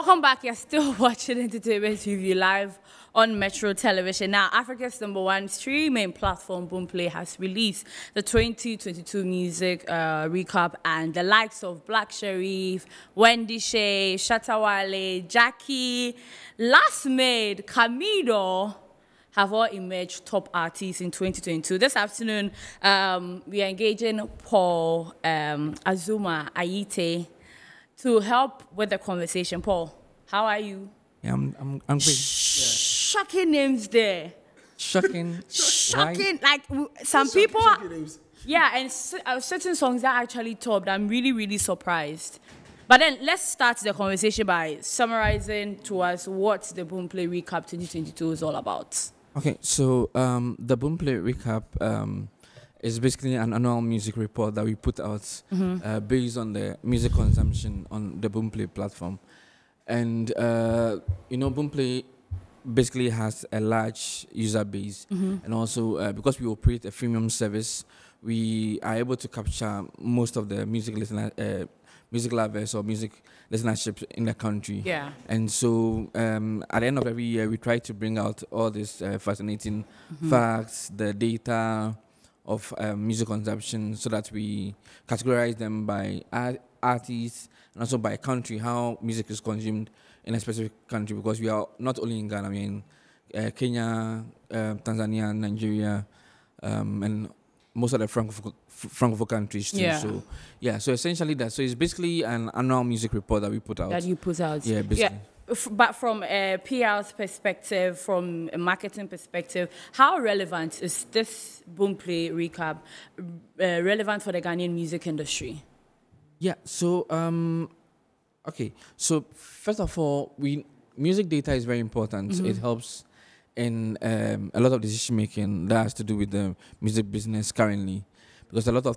Welcome back. You're still watching Entertainment TV live on Metro Television. Now, Africa's #1 streaming platform, Boomplay, has released the 2022 music recap, and the likes of Black Sherif, Wendy Shay, Shatawale, Jackie, Last Maid, Camido have all emerged top artists in 2022. This afternoon, we are engaging Paul Azumah-Ayitey to help with the conversation. Paul, how are you? Yeah, I'm great. Shocking names there. Shocking. Shocking. Like some people. Yeah, and certain songs are actually topped. I'm really, really surprised. But then let's start the conversation by summarizing to us what the Boomplay Recap 2022 is all about. Okay, so the Boomplay Recap is basically an annual music report that we put out based on the music consumption on the Boomplay platform. And, you know, Boomplay basically has a large user base. And also, because we operate a freemium service, we are able to capture most of the music lovers or music listenership in the country. Yeah. And so at the end of every year, we try to bring out all these fascinating facts, the data of music consumption, so that we categorize them by artists and also by country, how music is consumed in a specific country, because we are not only in Ghana, I mean Kenya, Tanzania, Nigeria, and most of the Francophone countries too. Yeah. So yeah, so essentially that. So it's basically an annual music report that we put out. That you put out. Yeah, basically. Yeah. But from a PR's perspective, from a marketing perspective, how relevant is this Boomplay recap relevant for the Ghanaian music industry? Yeah, so, okay. So, first of all, music data is very important. It helps in a lot of decision-making that has to do with the music business currently. Because a lot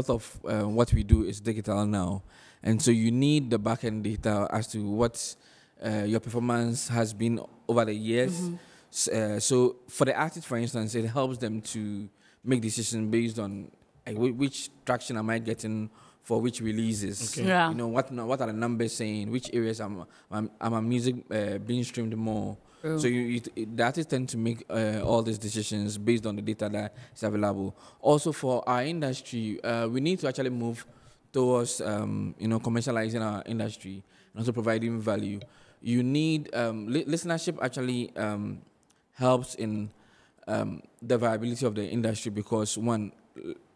of what we do is digital now. And so you need the back-end data as to what your performance has been over the years. So for the artist, for instance, it helps them to make decisions based on which traction am I getting for which releases. Okay. Yeah. You know, what are the numbers saying? Which areas am my music being streamed more? True. So the artists tend to make all these decisions based on the data that is available. Also, for our industry, we need to actually move towards you know, commercializing our industry and also providing value. You need listenership actually helps in the viability of the industry, because one,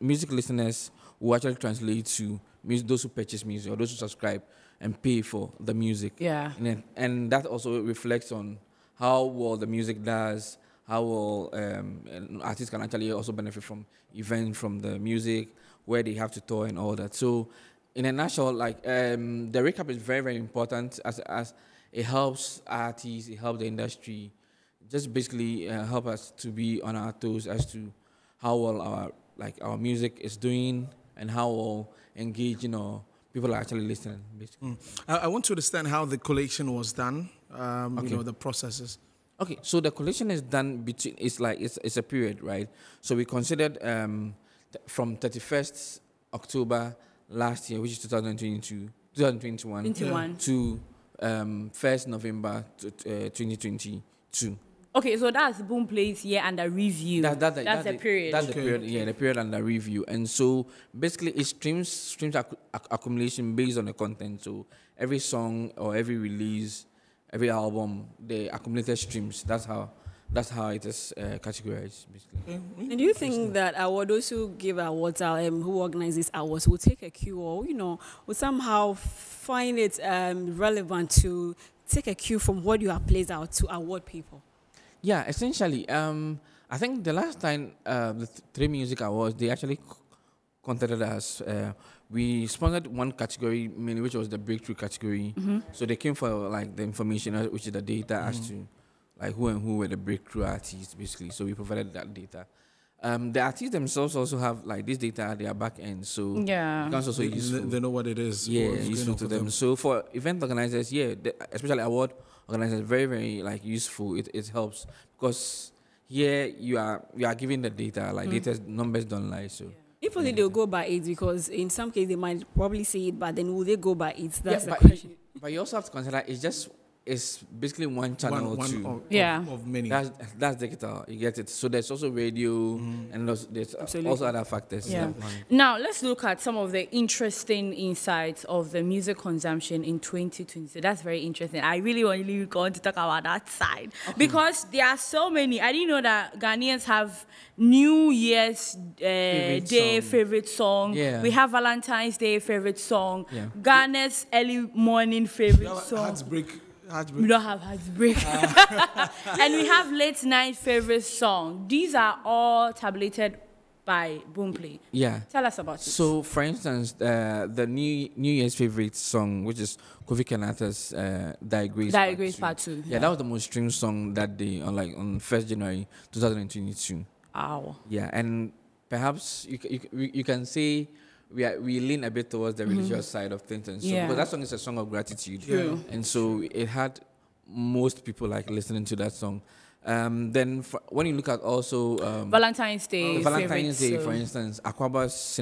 music listeners will actually translate to those who purchase music or those who subscribe and pay for the music. Yeah. And that also reflects on how well the music does, how well artists can actually also benefit from events, from the music, where they have to tour and all that. So in a nutshell, like the recap is very, very important as it helps artists, it helps the industry, just basically help us to be on our toes as to how well our music is doing and how well engaged, you know, people are actually listening, basically. I want to understand how the collation was done, you know, the processes. Okay, so the collation is done between, it's a period, right? So we considered from 31st October last year, which is 2021, to 1st November 2022. Okay, so that's Boomplay's year under review. That's the period. That's the period, yeah, the period under review. And so basically it streams accumulation based on the content. So every song or every release, every album, the accumulated streams, that's how it is categorized, basically. And do you think that those who give awards, who organize these awards, will take a cue, or, you know, will somehow find it relevant to take a cue from what you have placed out to award people? Yeah, essentially. I think the last time the 3 Music Awards, they actually contacted us. We sponsored one category, mainly, which was the breakthrough category. So they came for like the information, which is the data as to like who were the breakthrough artists, basically. So we provided that data. The artists themselves also have like this data at their back end, so yeah, it's also useful. They know what it is. Yeah, useful to them. So for event organizers, yeah, especially award organizers, very, very like useful. It helps because here you are giving the data, like data numbers don't lie. So if only they'll go by it, because in some cases they might probably say it, but then will they go by it? That's the question. But you also have to consider it's basically one channel of many. That's digital. You get it. So there's also radio and there's also other factors. Yeah. Now let's look at some of the interesting insights of the music consumption in 2020. That's very interesting. I really want to talk about that side because there are so many. I didn't know that Ghanaians have New Year's Day favorite song. Yeah. We have Valentine's Day favorite song. Yeah. Ghana's early morning favorite song. We don't have heartbreak. And we have late night favorite song. These are all tabulated by Boomplay. Yeah. Tell us about it. So, for instance, the New Year's favorite song, which is Kofi Kenata's Die Grace Part 2. Yeah, that was the most streamed song that day on 1st January 2022. Wow. Yeah, and perhaps you can say we lean a bit towards the religious side of things, and so because that song is a song of gratitude, and so it had most people listening to that song. Then when you look at also Valentine's Day, for instance, Akwaba's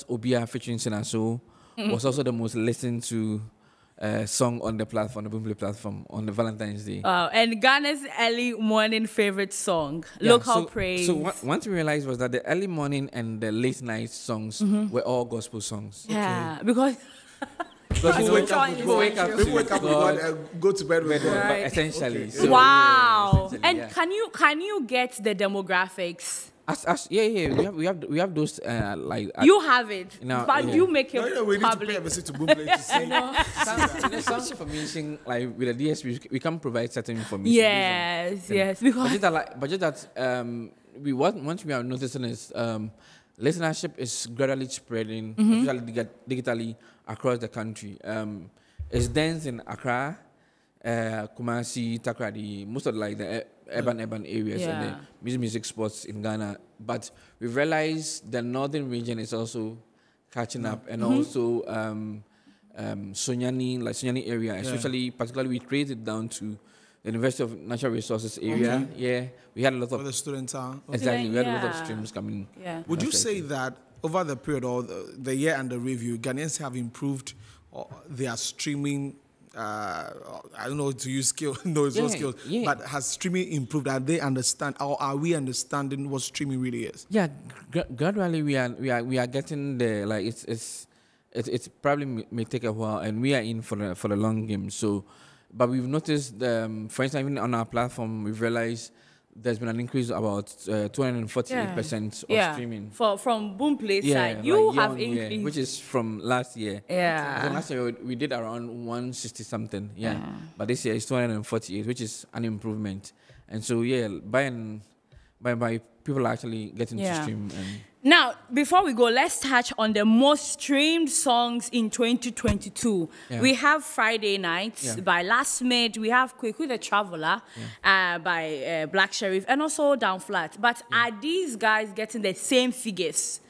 Obia featuring Sinaso was also the most listened to song on the platform, the Boomplay platform, on the Valentine's Day. And Ghana's early morning favorite song, Local Praise. So once we realized was that the early morning and the late night songs were all gospel songs. Yeah, because people wake up with God and go to bed with God. Right. Essentially. Okay. So, wow. Yeah, and can you get the demographics? We have those you have it, but you make it we public. need to pay a visit to Boomplay to see. some information with the DSP we can provide certain information. Yes, because but just that once we are noticing is listenership is gradually spreading, especially digitally across the country. It's dense in Accra, Kumasi, Takrady, most of the urban areas and the music spots in Ghana. But we realized the northern region is also catching up, and also Sonyani area, especially particularly we traced it down to the University of Natural Resources area. Yeah, we had a lot of the students are exactly. We had a lot of streams coming. Yeah. Would you say that over the period or the year under review, Ghanaians have improved their streaming? I don't know to use skill, skills, but has streaming improved? Are they understand, or are we understanding what streaming really is? Yeah, gradually we are getting there. It's probably may take a while, and we are in for the long game. So, but we've noticed, for instance, even on our platform, we've realized there's been an increase of about 248% of streaming. From Boomplay side, you have increased. Year, which is from last year. Yeah. So last year we did around 160 something. Yeah. But this year it's 248, which is an improvement. And so by people are actually getting to stream. Now, before we go, let's touch on the most streamed songs in 2022. Yeah. We have Friday Nights by Last Mid. We have Kweku the Traveler by Black Sheriff, and also Down Flat. But are these guys getting the same figures?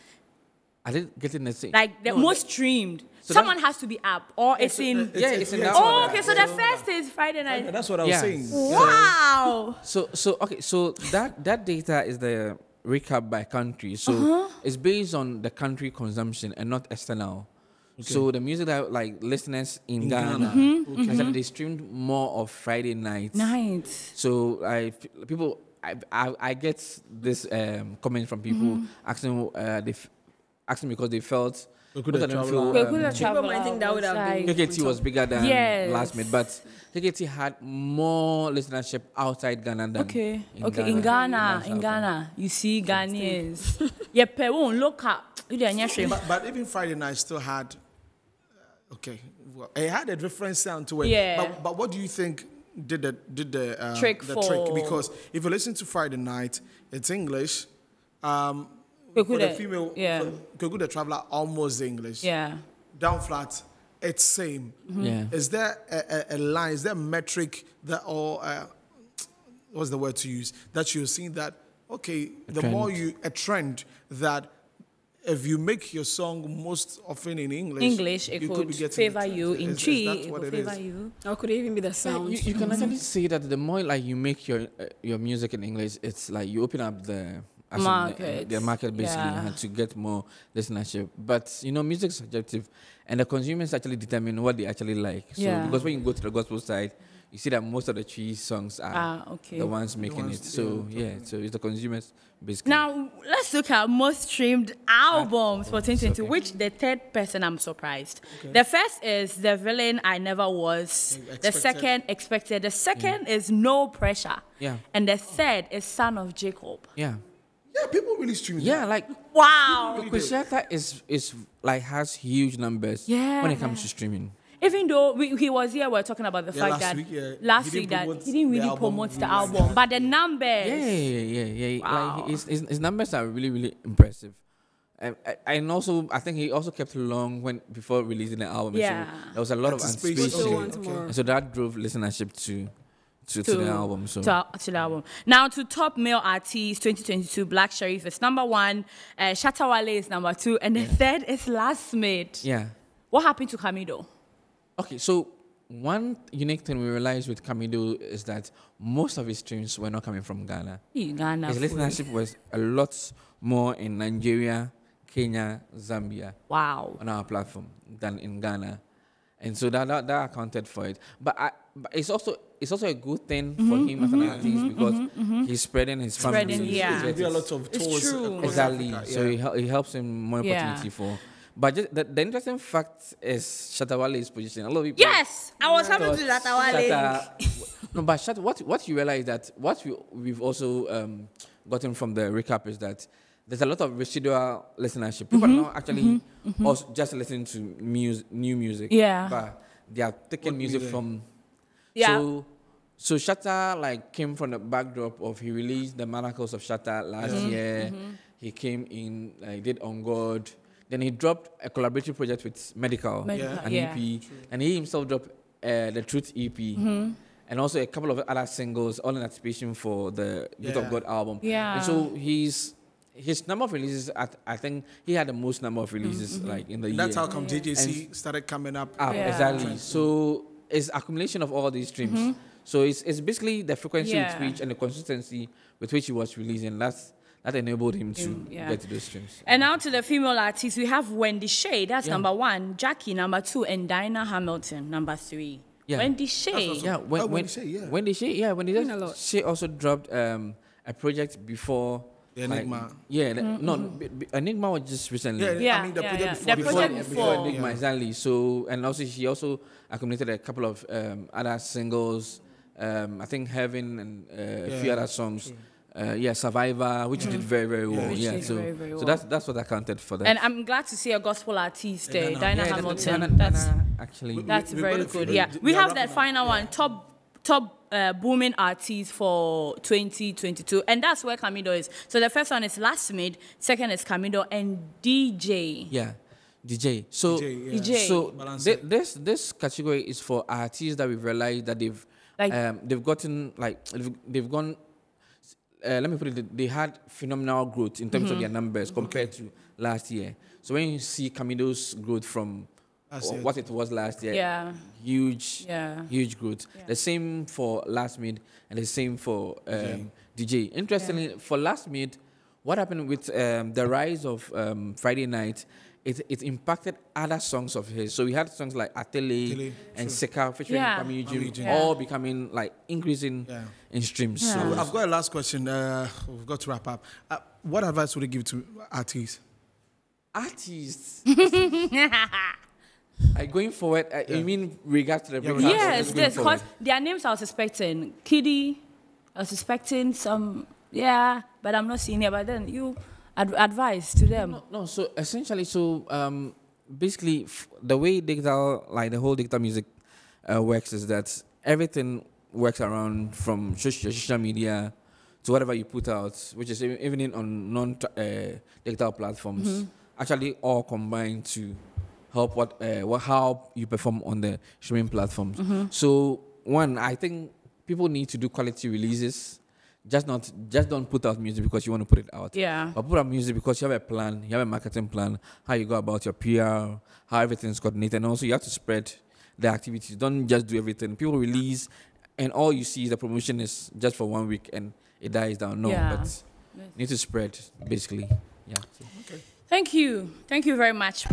Are they getting the same? Like the most streamed. So someone has to be up, or it's in. It's in. Oh, okay. So the first is Friday Night. That's what I was saying. Wow. So that data is the recap by country. So it's based on the country consumption and not external. Okay. So the music that listeners in Ghana, they streamed more of Friday nights. So I get this comment from people asking because they felt People might think that would have been KKT was bigger than Last Mid, but KKT had more listenership outside Ghana than in Ghana. You see Ghanaians. Look up. But even Friday Night still had it had a different sound to it. Yeah. But what do you think did the trick? Because if you listen to Friday Night, it's English. For the female, Kweku the Traveler, almost English. Yeah. Down Flat, it's same. Yeah. Is there a line? Is there a metric that, or what's the word to use? That you're seeing that a trend that if you make your song most often in English, it could favor you. In G, it could favor you. Or could it even be the sound? You can actually say that the more you make your music in English, it's like you open up the as market. Their market basically and to get more listenership. But music is subjective, and the consumers actually determine what they actually like. So because when you go to the gospel side, you see that most of the tree songs are the ones making it. So so it's the consumers basically. Now let's look at most streamed albums for 2020. Which the third person I'm surprised. The first is The Villain I Never Was. The second, Expected. The second is No Pressure. Yeah. And the third is Son of Jacob. Yeah. Yeah, people really stream. Yeah, like wow. Because Shatta is like has huge numbers when it comes to streaming. Even though he was here, we're talking about the fact that last week that he didn't really promote the album, but the numbers. Yeah. Wow. Like his numbers are really, really impressive. And also, I think he also kept long before releasing the album. Yeah. So there was a lot of anticipation. Okay. So that drove listenership to the album. So to the album. Now to top male artists 2022, Black Sherif is number 1, Shatta Wale is number 2, and the third is Last Made. Yeah. What happened to Camido? Okay, so one unique thing we realized with Camido is that most of his streams were not coming from Ghana. Ghana. His listenership was a lot more in Nigeria, Kenya, Zambia. Wow. On our platform than in Ghana, and so that accounted for it. But it's also a good thing for him as an artist because he's spreading his family. Yeah. There'll be a lot of tours. Exactly. So he helps him more opportunity for. But just the interesting fact is Shatta Wale's position. A lot of people. Yes, I was happy to Shatta Wale. No, but Shatta, what you realize that what we've also gotten from the recap is that there's a lot of residual listenership. People are not actually also just listening to new music. Yeah. But they are taking music from. Yeah. So Shatta came from the backdrop of he released the Manacles of Shatta last year. He came in, did On God. Then he dropped a collaborative project with Medical, an EP, and he himself dropped the Truth EP, and also a couple of other singles, all in anticipation for the Youth of God album. Yeah. And so his number of releases, I think he had the most number of releases in the year. That's how come JJC started coming up. Exactly. So it's accumulation of all these streams. So it's basically the frequency with which and the consistency with which he was releasing. That enabled him to get to those streams. And now to the female artists, we have Wendy Shay, that's number 1, Jackie, number 2, and Dinah Hamilton, number 3. Yeah. Wendy Shay. Wendy Shay, She also dropped a project before. The Enigma. Enigma was just recently. I mean, the project before Enigma, exactly. So, and also she also accumulated a couple of other singles. I think Heaven and a few other songs. Survivor, which did very, very well. So that's what I counted for that. And I'm glad to see a gospel artist, Dinah Hamilton. That's very good. We have that final one, top booming artists for 2022, and that's where Camido is. So the first one is Last Made, second is Camido, and DJ. Yeah. DJ. So this category is for artists that we've realized that they've gone. Let me put it, they had phenomenal growth in terms of their numbers compared to last year. So when you see Camido's growth from what it was last year, huge growth. Yeah. The same for Last Made and the same for DJ. Interestingly, for Last Made, what happened with the rise of Friday Night, it impacted other songs of his. So we had songs like Atele and Seka featuring Kwame Eugene, all becoming increasing in streams. So I've got a last question. We've got to wrap up. What advice would you give to artists? Going forward, you mean regards to the previous? Yes, because their names I was expecting. Kiddy, I was expecting some, but I'm not seeing it. But then you advice to them. No. So essentially, basically, the way digital, the whole digital music works is that everything works around from social media to whatever you put out, which is even on non-digital platforms, actually all combined to help how you perform on the streaming platforms. So one, I think people need to do quality releases. Just don't put out music because you want to put it out. Yeah. But put out music because you have a plan, you have a marketing plan, how you go about your PR, how everything's coordinated, and also you have to spread the activities. Don't just do everything. People release, and all you see the promotion is just for 1 week and it dies down. No, but Need to spread, basically. Yeah. Thank you very much.